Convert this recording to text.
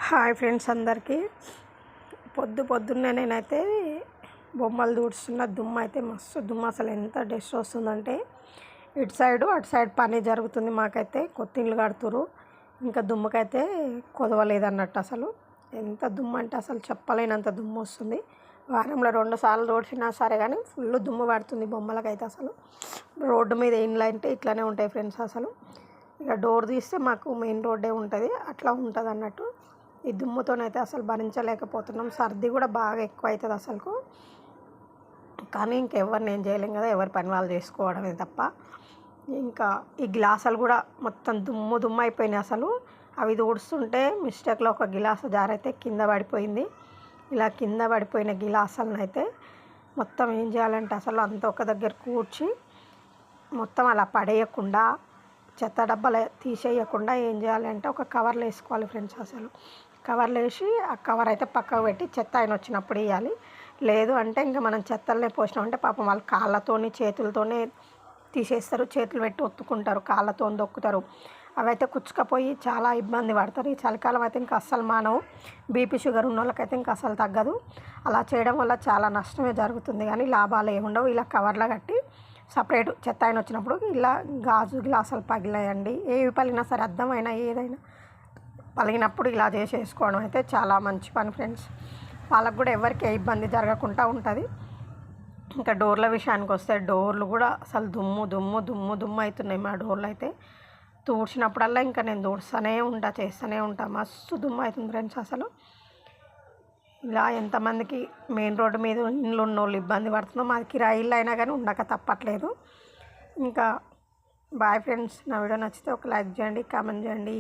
Hi friends అందరికీ పొద్దున్నే నేనైతే బొమ్మలు దూడుస్తున్న దుమ్ము అయితే మస్తు దుమ్ము అసలు ఎంత డస్ట్ వస్తుందంటే ఇటు సైడు అటు సైడ్ పని జరుగుతుంది. మాకైతే కొత్త ఇల్లు కడుతురు, ఇంకా దుమ్ముకైతే కొదవలేదన్నట్టు. అసలు ఎంత దుమ్ము అంటే అసలు చెప్పలేనంత దుమ్ము వస్తుంది. వారంలో 2 సార్లు దూడ్చినా సరే కానీ ఫుల్ దుమ్ము పడుతుంది బొమ్మలకైతే. అసలు రోడ్డు మీద ఇండ్లు అంటే ఇట్లానే ఉంటాయి ఫ్రెండ్స్. అసలు ఇక డోర్ తీస్తే మాకు మెయిన్ రోడ్డే ఉంటుంది, అట్లా ఉంటుంది అన్నట్టు. ఈ దుమ్ముతోనైతే అసలు భరించలేకపోతున్నాం. సర్ది కూడా బాగా ఎక్కువ అవుతుంది అసలుకు. కానీ ఇంకెవరిని ఏం చేయలేం కదా, ఎవరి పని వాళ్ళు చేసుకోవడమే తప్ప. ఇంకా ఈ గ్లాసులు కూడా మొత్తం దుమ్ము అయిపోయినాయి. అసలు అవి తుడుస్తుంటే మిస్టేక్లో ఒక గిలాసు జారైతే కింద పడిపోయింది. ఇలా కింద పడిపోయిన గిలాసులను అయితే మొత్తం ఏం చేయాలంటే అసలు అంత ఒక దగ్గర కూర్చి మొత్తం అలా పడేయకుండా, చెత్త డబ్బాలు తీసేయకుండా ఏం చేయాలంటే ఒక కవర్లు వేసుకోవాలి ఫ్రెండ్స్. అసలు కవర్లు వేసి ఆ కవర్ అయితే పక్కకు పెట్టి చెత్త ఆయన వచ్చినప్పుడు వేయాలి. లేదు అంటే ఇంకా మనం చెత్తలనే పోసినామంటే పాపం వాళ్ళు కాళ్ళతోని చేతులతోనే తీసేస్తారు, చేతులు పెట్టి ఒత్తుకుంటారు, కాళ్ళతో దొక్కుతారు. అవైతే కుచ్చుకపోయి చాలా ఇబ్బంది పడతారు. ఈ చలికాలం అయితే ఇంకా అస్సలు మానవు. బీపీ షుగర్ ఉన్న వాళ్ళకైతే ఇంకా అసలు తగ్గదు. అలా చేయడం వల్ల చాలా నష్టమే జరుగుతుంది, కానీ లాభాలు ఏముండవు. ఇలా కవర్లో కట్టి సపరేట్ చెత్త ఆయన వచ్చినప్పుడు ఇలా గాజు గ్లాసులు పగిలాయండి, ఏవి పలిగినా సరే అర్థమైనా ఏదైనా పలిగినప్పుడు ఇలా చేసేసుకోవడం అయితే చాలా మంచి పని ఫ్రెండ్స్. వాళ్ళకు కూడా ఎవరికి ఏ ఇబ్బంది జరగకుండా ఉంటుంది. ఇంకా డోర్ల విషయానికి వస్తే డోర్లు కూడా అసలు దుమ్ము అవుతున్నాయి. మా డోర్లు అయితే తూడ్చినప్పుడల్లా ఇంకా నేను చేస్తూనే ఉంటా. మస్తు దుమ్ము అవుతుంది ఫ్రెండ్స్. అసలు ఇలా ఎంతమందికి మెయిన్ రోడ్డు మీద ఇండ్లు ఉన్న వాళ్ళు ఇబ్బంది పడుతుందో, మాది కిరాయి ఇల్లు అయినా కానీ ఉండక తప్పట్లేదు. ఇంకా బాయ్ ఫ్రెండ్స్. నా వీడియో నచ్చితే ఒక లైక్ చేయండి, కామెంట్ చేయండి.